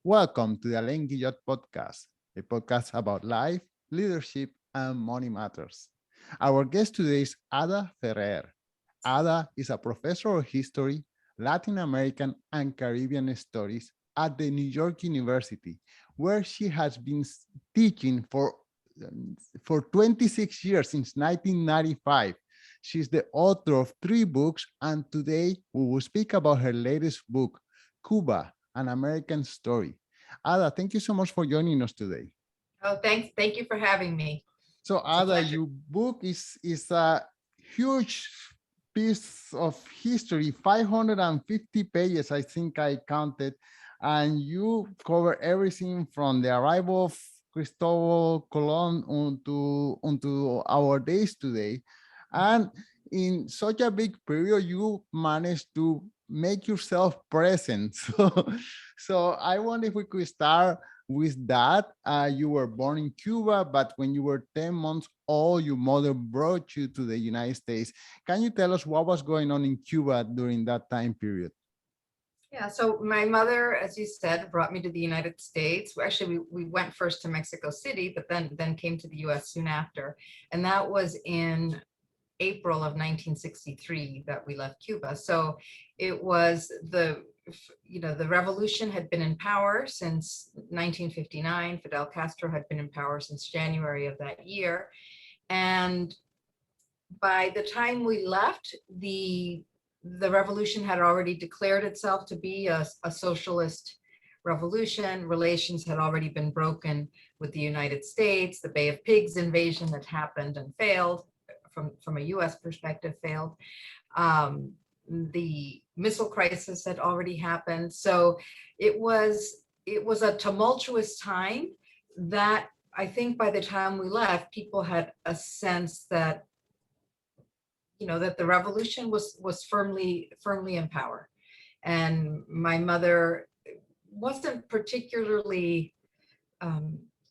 Welcome to the Alain Guillot podcast, a podcast about life, leadership, and money matters. Our guest today is Ada Ferrer. Ada is a professor of history, Latin American, and Caribbean studies at the New York University, where she has been teaching for 26 years since 1995. She's the author of 3 books, and today we will speak about her latest book, Cuba, an American Story. Ada, thank you so much for joining us today. Oh, thanks. Thank you for having me. So, It's a Ada, pleasure. your book is a huge piece of history, 550 pages, I think I counted, and you cover everything from the arrival of Cristobal Colon onto our days today. And in such a big period, you managed to make yourself present. So I wonder if we could start with that. You were born in Cuba, but when you were 10 months old, your mother brought you to the United States. Can you tell us what was going on in Cuba during that time period? Yeah, so my mother, as you said, brought me to the United States. Actually, we went first to Mexico City, but then came to the US soon after. And that was in April of 1963 that we left Cuba. So it was the revolution had been in power since 1959. Fidel Castro had been in power since January of that year. And by the time we left, the revolution had already declared itself to be a socialist revolution. Relations had already been broken with the United States. The Bay of Pigs invasion that happened and failed from a US perspective failed. The missile crisis had already happened. So it was a tumultuous time that I think by the time we left, people had a sense that that the revolution was firmly in power. And my mother wasn't particularly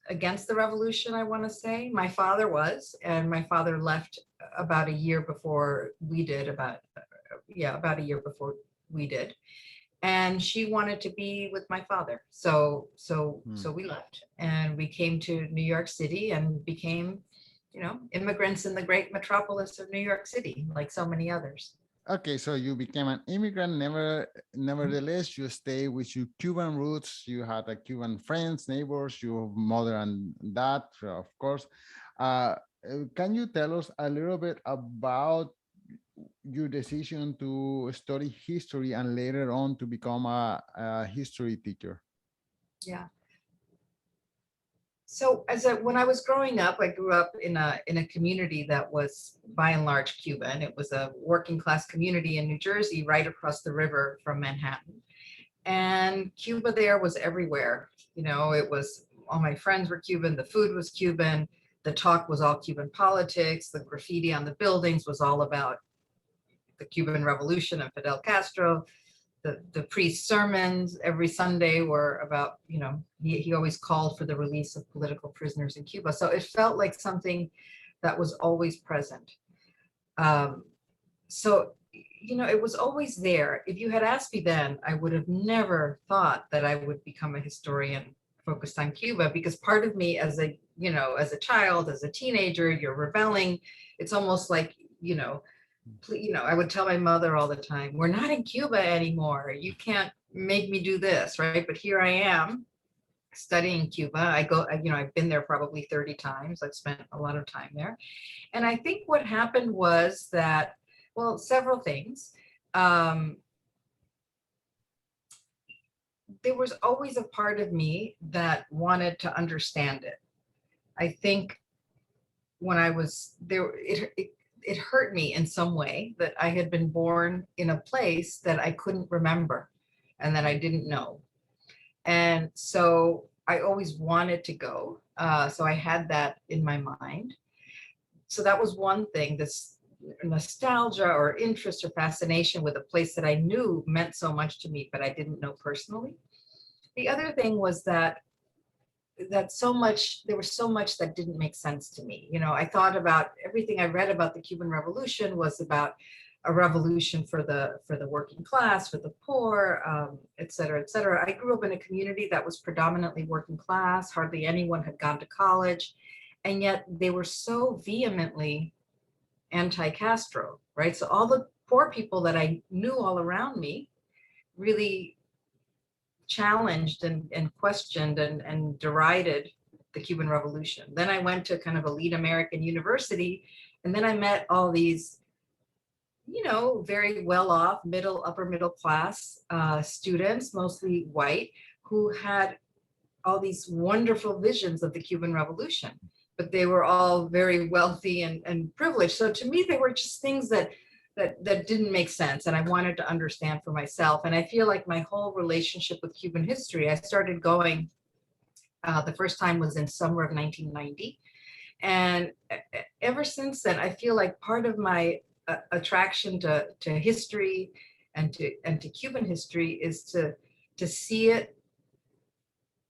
against the revolution, I want to say. My father was, and my father left about a year before we did, about a year before we did. And she wanted to be with my father. So we left and we came to New York City and became immigrants in the great metropolis of New York City, like so many others. Okay, so you became an immigrant. Nevertheless, you stay with your Cuban roots. You had a Cuban friends, neighbors, your mother and dad, of course. Can you tell us a little bit about your decision to study history and later on to become a history teacher? Yeah. So when I was growing up, I grew up in a community that was by and large Cuban. It was a working class community in New Jersey, right across the river from Manhattan. And Cuba there was everywhere. It was all my friends were Cuban, the food was Cuban, the talk was all Cuban politics, the graffiti on the buildings was all about the Cuban Revolution and Fidel Castro. The priest's sermons every Sunday were about, he always called for the release of political prisoners in Cuba. So it felt like something that was always present. So it was always there. If you had asked me then, I would have never thought that I would become a historian focused on Cuba, because part of me as a child, as a teenager, you're rebelling. It's almost like, I would tell my mother all the time, we're not in Cuba anymore. You can't make me do this, right? But here I am studying Cuba. I've been there probably 30 times. I've spent a lot of time there. And I think what happened was that, well, several things. There was always a part of me that wanted to understand it. I think when I was there, it hurt me in some way that I had been born in a place that I couldn't remember and that I didn't know. And so I always wanted to go. So I had that in my mind. So that was one thing, this nostalgia or interest or fascination with a place that I knew meant so much to me, but I didn't know personally. The other thing was that there was so much that didn't make sense to me. I thought about everything I read about the Cuban Revolution was about a revolution for the working class, for the poor, et cetera, et cetera. I grew up in a community that was predominantly working class. Hardly anyone had gone to college. And yet they were so vehemently anti-Castro, right? So all the poor people that I knew all around me really challenged and questioned and derided the Cuban Revolution. Then I went to kind of elite American university, and then I met all these, you know, very well-off, upper middle class students, mostly white, who had all these wonderful visions of the Cuban Revolution, but they were all very wealthy and privileged. So to me, they were just things that didn't make sense, and I wanted to understand for myself. And I feel like my whole relationship with Cuban history, I started going, the first time was in summer of 1990. And ever since then, I feel like part of my attraction to history and to Cuban history is to see it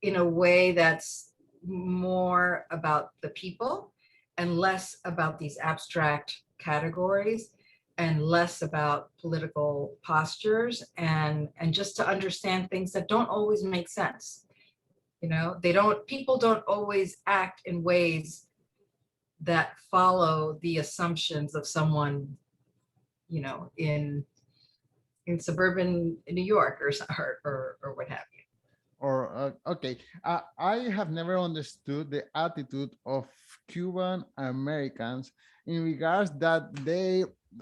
in a way that's more about the people and less about these abstract categories and less about political postures, and just to understand things that don't always make sense. You know, people don't always act in ways that follow the assumptions of someone, you know, in suburban New York or what have you. Or okay, I have never understood the attitude of Cuban Americans in regards that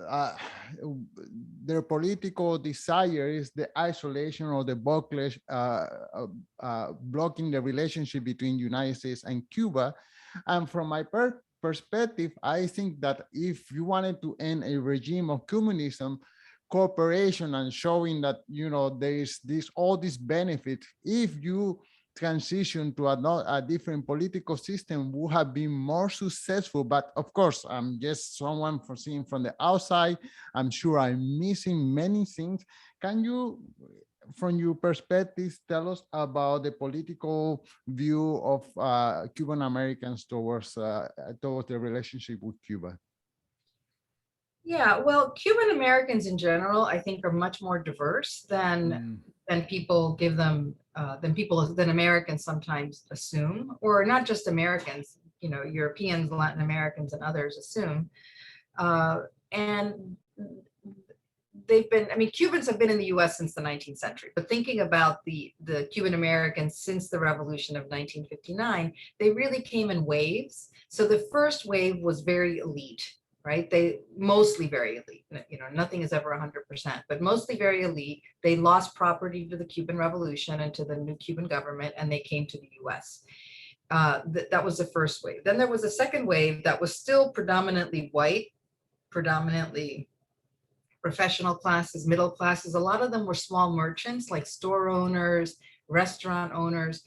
uh, their political desire is the isolation or the backlash, blocking the relationship between United States and Cuba. And from my perspective, I think that if you wanted to end a regime of communism, cooperation and showing that, you know, there is all these benefits, if you transition to a different political system, would have been more successful. But of course, I'm just someone for seeing from the outside. I'm sure I'm missing many things. Can you, from your perspective, tell us about the political view of Cuban Americans towards the relationship with Cuba? Yeah, well, Cuban Americans in general, I think, are much more diverse Mm. than people give them, than Americans sometimes assume, or not just Americans, you know, Europeans, Latin Americans, and others assume. And I mean, Cubans have been in the US since the 19th century, but thinking about the Cuban Americans since the revolution of 1959, they really came in waves. So the first wave was very elite, right? They mostly very elite, you know, nothing is ever 100%, but mostly very elite. They lost property to the Cuban Revolution and to the new Cuban government, and they came to the US. That was the first wave. Then there was a second wave that was still predominantly white, predominantly professional classes, middle classes. A lot of them were small merchants, like store owners, restaurant owners,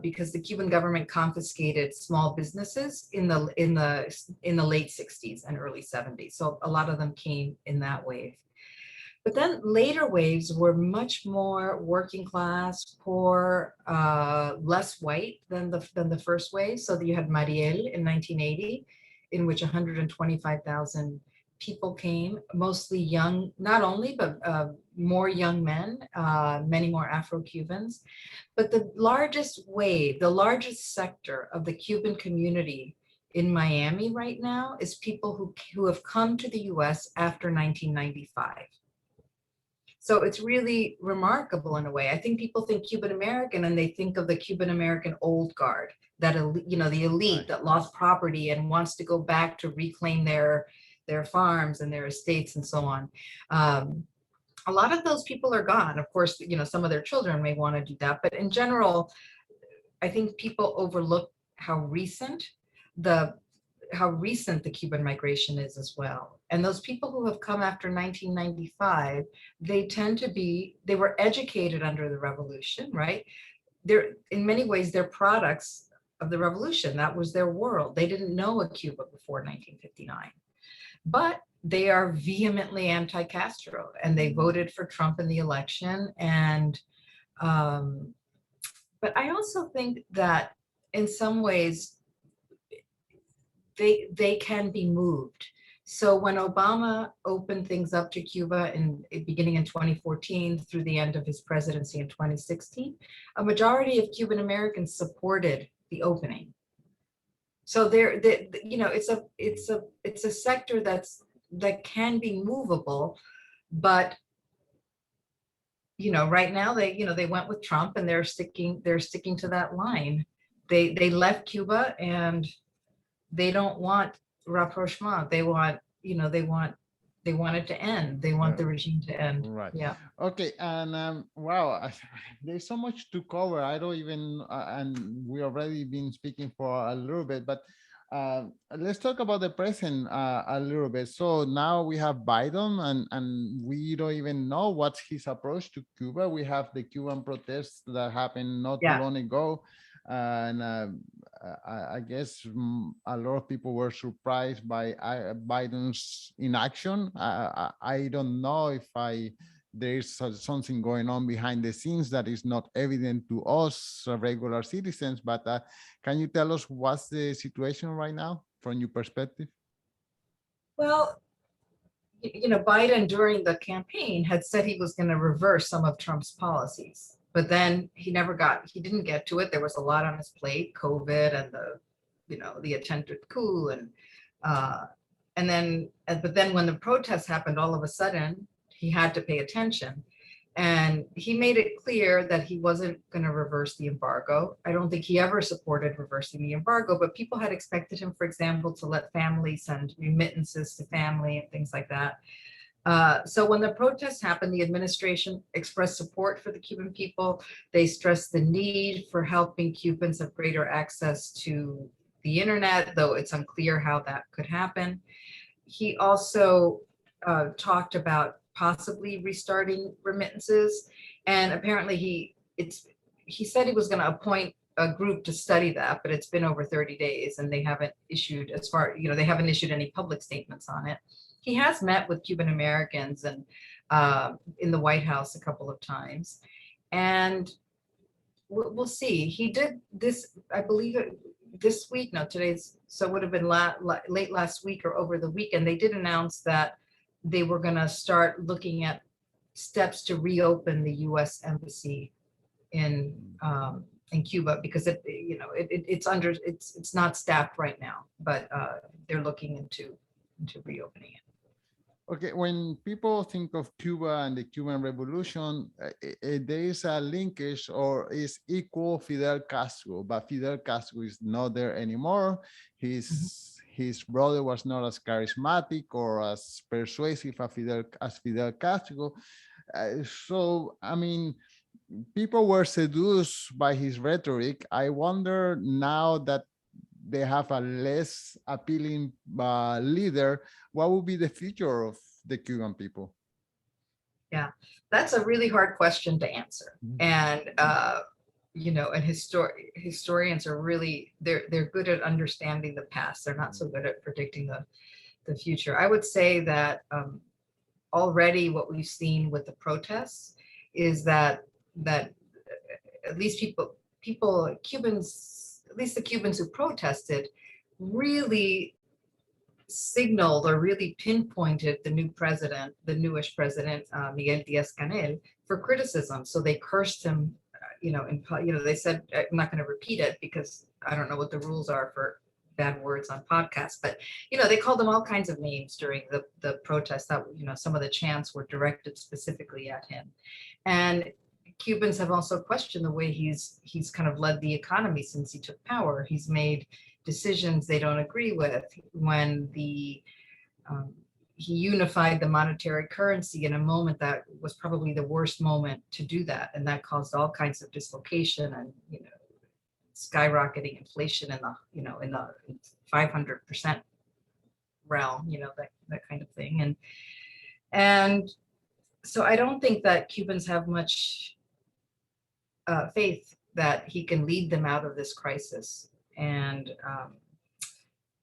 because the Cuban government confiscated small businesses in the late 60s and early 70s. So a lot of them came in that wave. But then later waves were much more working class, poor, less white than the first wave. So that you had Mariel in 1980, in which 125,000 people came, mostly young, not only, but more young men, many more Afro-Cubans. But the largest wave, the largest sector of the Cuban community in Miami right now is people who have come to the US after 1995. So it's really remarkable in a way. I think people think Cuban American and they think of the Cuban American old guard, that, you know, the elite that lost property and wants to go back to reclaim their farms and their estates and so on. A lot of those people are gone. Of course, you know, some of their children may want to do that, but in general, I think people overlook how recent the Cuban migration is as well. And those people who have come after 1995, they were educated under the revolution, right? They're, in many ways, they're products of the revolution. That was their world. They didn't know a Cuba before 1959. But they are vehemently anti-Castro, and they voted for Trump in the election. And but I also think that in some ways they can be moved So when Obama opened things up to Cuba beginning in 2014 through the end of his presidency in 2016, a majority of Cuban Americans supported the opening. So it's a sector that can be movable, but right now they went with Trump and they're sticking to that line. They left Cuba and they don't want rapprochement. They want it to end. They want Yeah. the regime to end. Right. Yeah. Okay. And wow, there's so much to cover. I don't even, and we already been speaking for a little bit, but let's talk about the present a little bit. So now we have Biden, and we don't even know what's his approach to Cuba. We have the Cuban protests that happened not too Yeah. long ago. And I guess a lot of people were surprised by Biden's inaction. I don't know if there's something going on behind the scenes that is not evident to us regular citizens. But can you tell us what's the situation right now from your perspective? Well, Biden during the campaign had said he was going to reverse some of Trump's policies, but then he didn't get to it. There was a lot on his plate, COVID and the attempted coup uh, but then when the protests happened, all of a sudden he had to pay attention. And he made it clear that he wasn't going to reverse the embargo. I don't think he ever supported reversing the embargo, but people had expected him, for example, to let families send remittances to family and things like that. So when the protests happened, the administration expressed support for the Cuban people. They stressed the need for helping Cubans have greater access to the internet, though it's unclear how that could happen. He also talked about possibly restarting remittances, and apparently he said he was going to appoint a group to study that, but it's been over 30 days and they haven't issued any public statements on it. He has met with Cuban Americans and in the White House a couple of times, and we'll see. He did this, I believe, this week. No, so it would have been late last week or over the weekend. They did announce that they were going to start looking at steps to reopen the U.S. embassy in Cuba, because it's not staffed right now, but they're looking into reopening it. Okay, when people think of Cuba and the Cuban Revolution, there is a linkage or is equal Fidel Castro, but Fidel Castro is not there anymore. His brother was not as charismatic or as persuasive as Fidel Castro. So, I mean, people were seduced by his rhetoric. I wonder now that they have a less appealing leader, what will be the future of the Cuban people? Yeah, that's a really hard question to answer. And and historians are really they're good at understanding the past. They're not so good at predicting the future. I would say that already what we've seen with the protests is that at least Cubans, at least the Cubans who protested, really signaled or really pinpointed the newish president, Miguel Diaz-Canel, for criticism. So they cursed him, they said, I'm not going to repeat it because I don't know what the rules are for bad words on podcasts, but they called him all kinds of names during the protest that some of the chants were directed specifically at him. And Cubans have also questioned the way he's kind of led the economy since he took power. He's made decisions they don't agree with. When he unified the monetary currency in a moment that was probably the worst moment to do that, and that caused all kinds of dislocation and skyrocketing inflation in the 500% realm, that kind of thing. And so I don't think that Cubans have much faith that he can lead them out of this crisis. And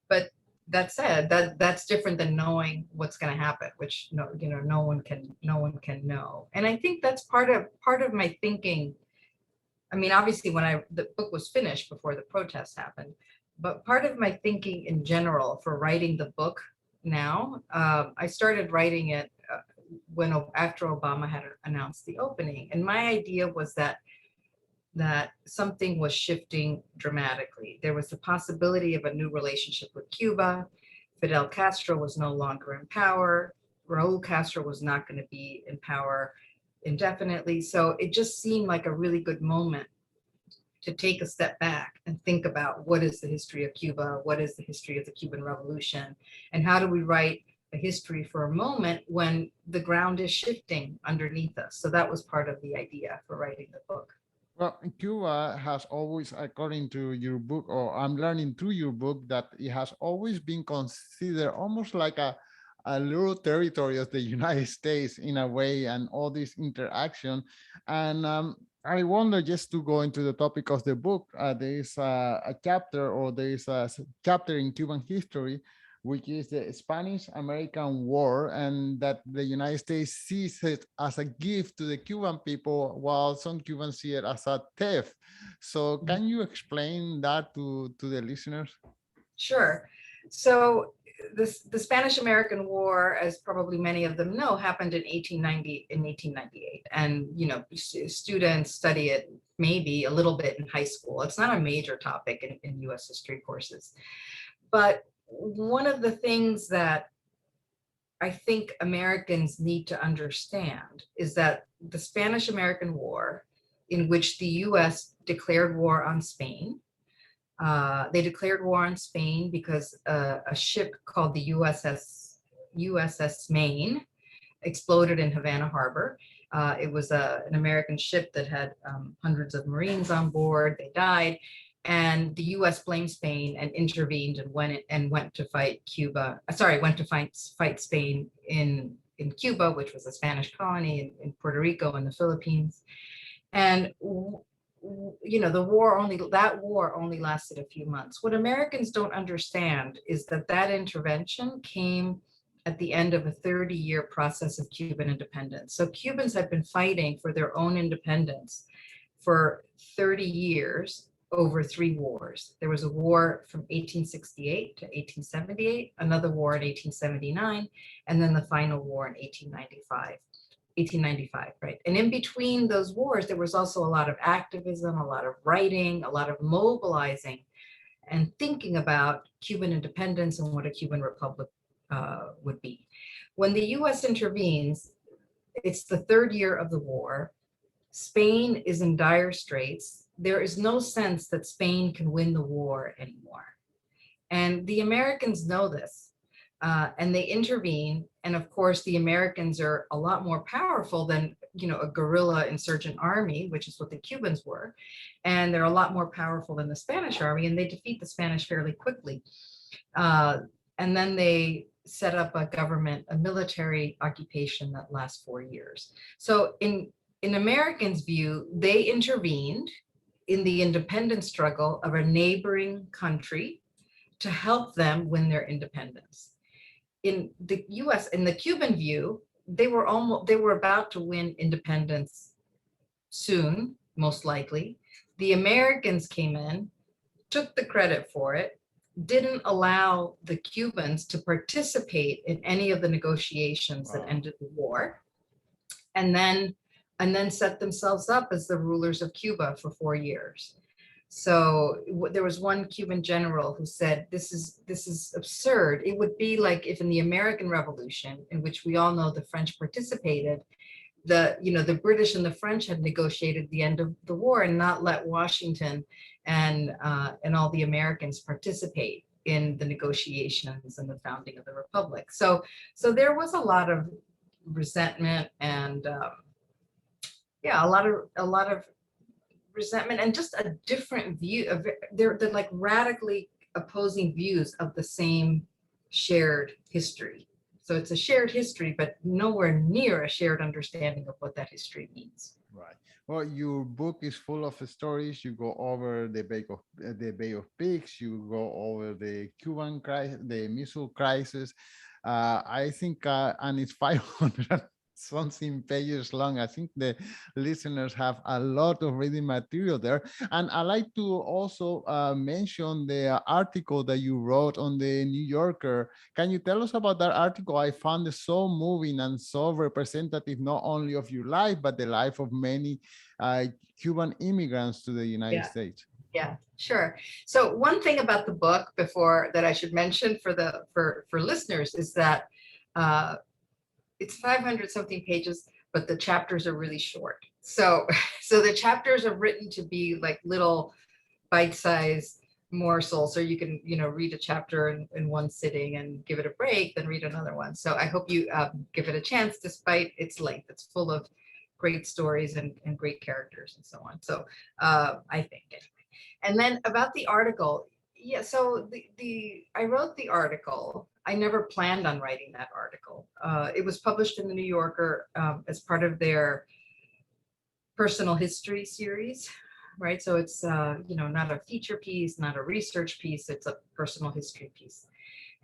but that said, that's different than knowing what's going to happen, which no one can know. And I think that's part of my thinking. I mean, obviously, when the book was finished before the protest happened, but part of my thinking in general for writing the book now. I started writing it after Obama had announced the opening, and my idea was that something was shifting dramatically. There was the possibility of a new relationship with Cuba. Fidel Castro was no longer in power. Raul Castro was not going to be in power indefinitely. So it just seemed like a really good moment to take a step back and think about what is the history of Cuba, what is the history of the Cuban Revolution, and how do we write a history for a moment when the ground is shifting underneath us. So that was part of the idea for writing the book. Well, Cuba has always, according to your book, or I'm learning through your book, that it has always been considered almost like a little territory of the United States in a way, and all this interaction. And I wonder, just to go into the topic of the book, there is a chapter, or there is chapter in Cuban history, which is the Spanish-American War, and that the United States sees it as a gift to the Cuban people, while some Cubans see it as a theft. So can you explain that to the listeners? Sure. So the Spanish-American War, as probably many of them know, happened in 1898. And, students study it maybe a little bit in high school. It's not a major topic in US history courses. But one of the things that I think Americans need to understand is that the Spanish-American War, in which the US declared war on Spain, they declared war on Spain because a ship called the USS Maine exploded in Havana Harbor. It was an American ship that had hundreds of Marines on board. They died, and the U.S. blamed Spain and intervened and went to fight Cuba. Went to fight Spain in Cuba, which was a Spanish colony, in Puerto Rico and the Philippines. And that war only lasted a few months. What Americans don't understand is that intervention came at the end of a 30-year process of Cuban independence. So Cubans had been fighting for their own independence for 30 years over 3 wars. There was a war from 1868 to 1878, another war in 1879, and then the final war in 1895, right? And in between those wars, there was also a lot of activism, a lot of writing, a lot of mobilizing and thinking about Cuban independence and what a Cuban republic would be. When the US intervenes, it's the 3rd year of the war. Spain is in dire straits. There is no sense that Spain can win the war anymore. And the Americans know this. And they intervene. And of course, the Americans are a lot more powerful than, a guerrilla insurgent army, which is what the Cubans were. And they're a lot more powerful than the Spanish army, and they defeat the Spanish fairly quickly. And then they set up a military occupation that lasts 4 years. So in Americans' view, they intervened in the independence struggle of a neighboring country to help them win their independence. In the US, in the Cuban view, they were about to win independence soon, most likely. The Americans came in, took the credit for it, didn't allow the Cubans to participate in any of the negotiations that ended the war, and then set themselves up as the rulers of Cuba for 4 years. So there was one Cuban general who said, this is absurd. It would be like if in the American Revolution, in which we all know the French participated, the British and the French had negotiated the end of the war and not let Washington and all the Americans participate in the negotiations and the founding of the Republic. So there was a lot of resentment and a lot of resentment and just a different view of they're like radically opposing views of the same shared history. So it's a shared history, but nowhere near a shared understanding of what that history means. Right. Well, your book is full of stories. You go over the Bay of Pigs. You go over the Cuban crisis, the missile crisis. I think, and it's 500 something pages long. I think the listeners have a lot of reading material there. And I like to also mention the article that you wrote on the New Yorker. Can you tell us about that article? I found it so moving and so representative, not only of your life, but the life of many Cuban immigrants to the United Yeah. States. Yeah, sure. So one thing about the book before that I should mention for listeners is that uh, it's 500 something pages, but the chapters are really short. So so the chapters are written to be like little bite-sized morsels, so you can read a chapter in one sitting and give it a break, then read another one. So I hope you give it a chance despite its length. It's full of great stories and great characters and so on. So I think anyway. And then about the article, yeah, so I wrote the article. I never planned on writing that article. It was published in the New Yorker as part of their personal history series, right? So it's not a feature piece, not a research piece, it's a personal history piece.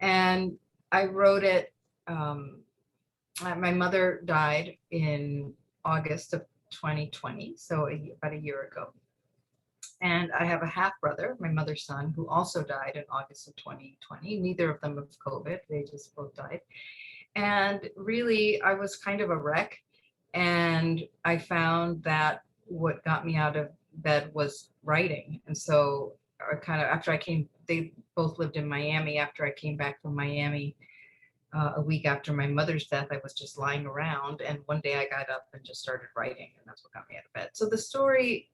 And I wrote it, my mother died in August of 2020, so about a year ago. And I have a half brother, my mother's son, who also died in August of 2020. Neither of them of COVID, they just both died. And really, I was kind of a wreck. And I found that what got me out of bed was writing. And so I kind of, after I came, they both lived in Miami. After I came back from Miami, a week after my mother's death, I was just lying around. And one day I got up and just started writing, and that's what got me out of bed. So the story,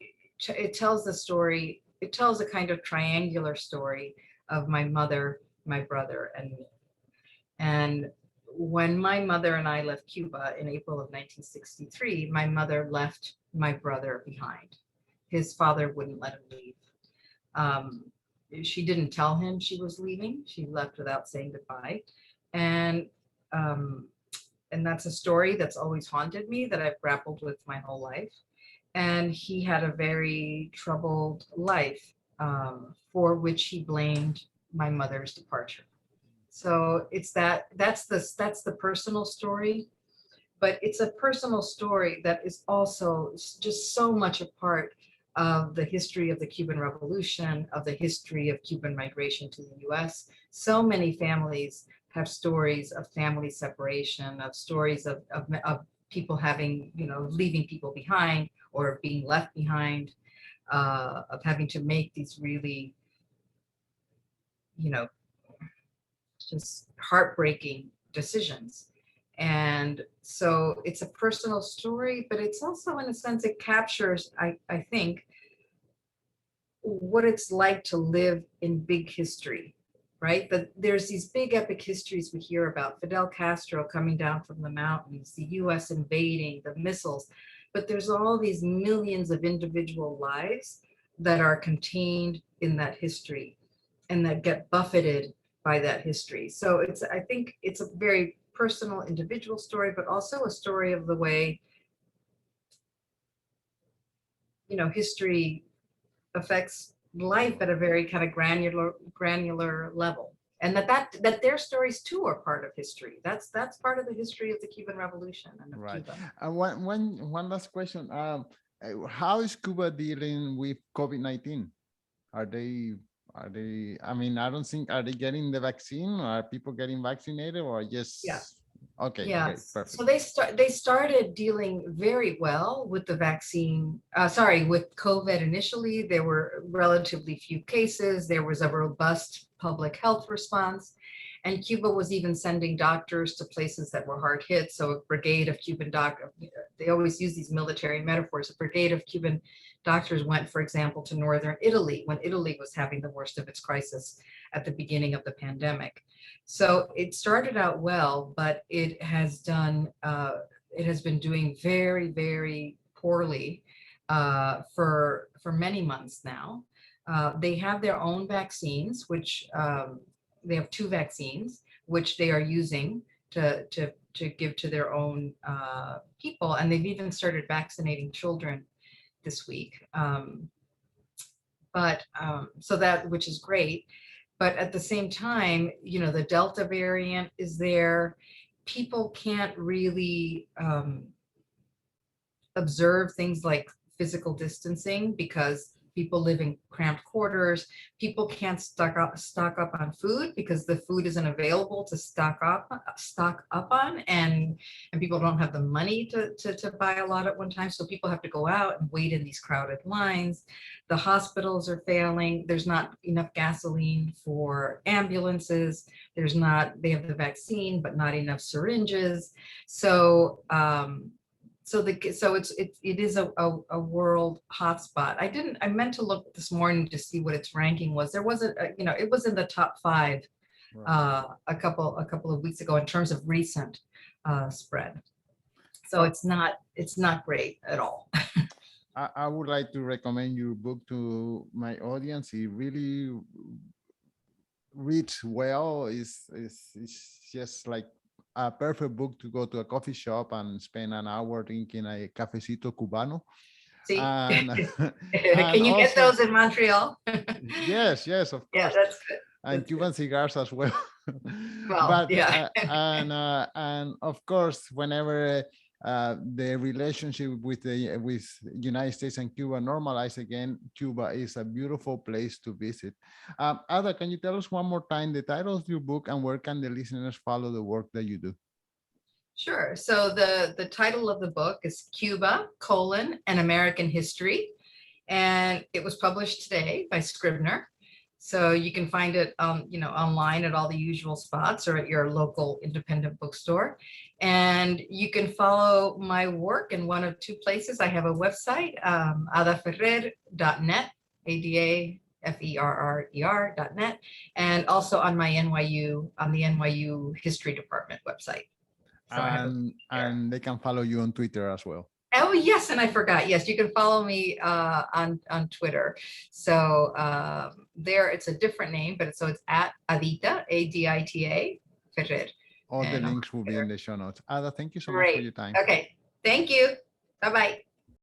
it tells a kind of triangular story of my mother, my brother, and me. And when my mother and I left Cuba in April of 1963, my mother left my brother behind. His father wouldn't let him leave. Um, she didn't tell him she was leaving. She left without saying goodbye. And um, and that's a story that's always haunted me, that I've grappled with my whole life. And he had a very troubled life, for which he blamed my mother's departure. So it's that's the personal story, but it's a personal story that is also just so much a part of the history of the Cuban Revolution, of the history of Cuban migration to the US. So many families have stories of family separation, of stories of people having, leaving people behind or being left behind, of having to make these really, you know, just heartbreaking decisions. And so it's a personal story, but it's also, in a sense, it captures, I think, what it's like to live in big history, right? But there's these big epic histories we hear about: Fidel Castro coming down from the mountains, the US invading, the missiles. But there's all these millions of individual lives that are contained in that history and that get buffeted by that history. So I think it's a very personal, individual story, but also a story of the way, history affects life at a very kind of granular level. And that their stories too are part of history. That's part of the history of the Cuban Revolution and of Right. Cuba. One last question. How is Cuba dealing with COVID-19? Are they, I mean, I don't think, are they getting the vaccine? Are people getting vaccinated, or Yeah. just, okay, great, Yes. perfect. So they started dealing very well with the vaccine, with COVID initially. There were relatively few cases. There was a robust public health response. And Cuba was even sending doctors to places that were hard hit. So a brigade of Cuban doctors, they always use these military metaphors. A brigade of Cuban doctors went, for example, to northern Italy when Italy was having the worst of its crisis at the beginning of the pandemic. So it started out well, but it has been doing very, very poorly for many months now. They have their own vaccines, which they have two vaccines, which they are using to give to their own people, and they've even started vaccinating children this week. So that, which is great. But at the same time, the Delta variant is there. people can't really observe things like physical distancing because people live in cramped quarters. People can't stock up on food because the food isn't available to stock up on, and people don't have the money to buy a lot at one time. So people have to go out and wait in these crowded lines. The hospitals are failing. There's not enough gasoline for ambulances. They have the vaccine, but not enough syringes. So it is a world hotspot. I meant to look this morning to see what its ranking was. There wasn't, it was in the top 5 Right. a couple of weeks ago in terms of recent spread. So Well, it's not great at all. I would like to recommend your book to my audience. It really reads well. It's just like a perfect book to go to a coffee shop and spend an hour drinking a cafecito cubano. See, And and can you get also, those in Montreal? yes, of Yeah, course, that's good. and That's good. Cuban cigars as well. Well, But yeah. and of course, whenever the relationship with United States and Cuba normalize again, Cuba is a beautiful place to visit. Ada, can you tell us one more time the title of your book and where can the listeners follow the work that you do? Sure. So the title of the book is Cuba, an American History. And it was published today by Scribner. So you can find it online at all the usual spots or at your local independent bookstore. And you can follow my work in one of 2 places. I have a website, adaferrer.net, ADAFERRER.net, and also on the NYU History Department website. So I have a there. And they can follow you on Twitter as well. Oh, yes, and I forgot. Yes, you can follow me on Twitter. So there, it's a different name, but it's at Adita, ADITA Ferrer. All the And I'm on links will be in Twitter. the show notes. Ada, thank you so much for Great. your time. Okay. Thank you. Bye-bye.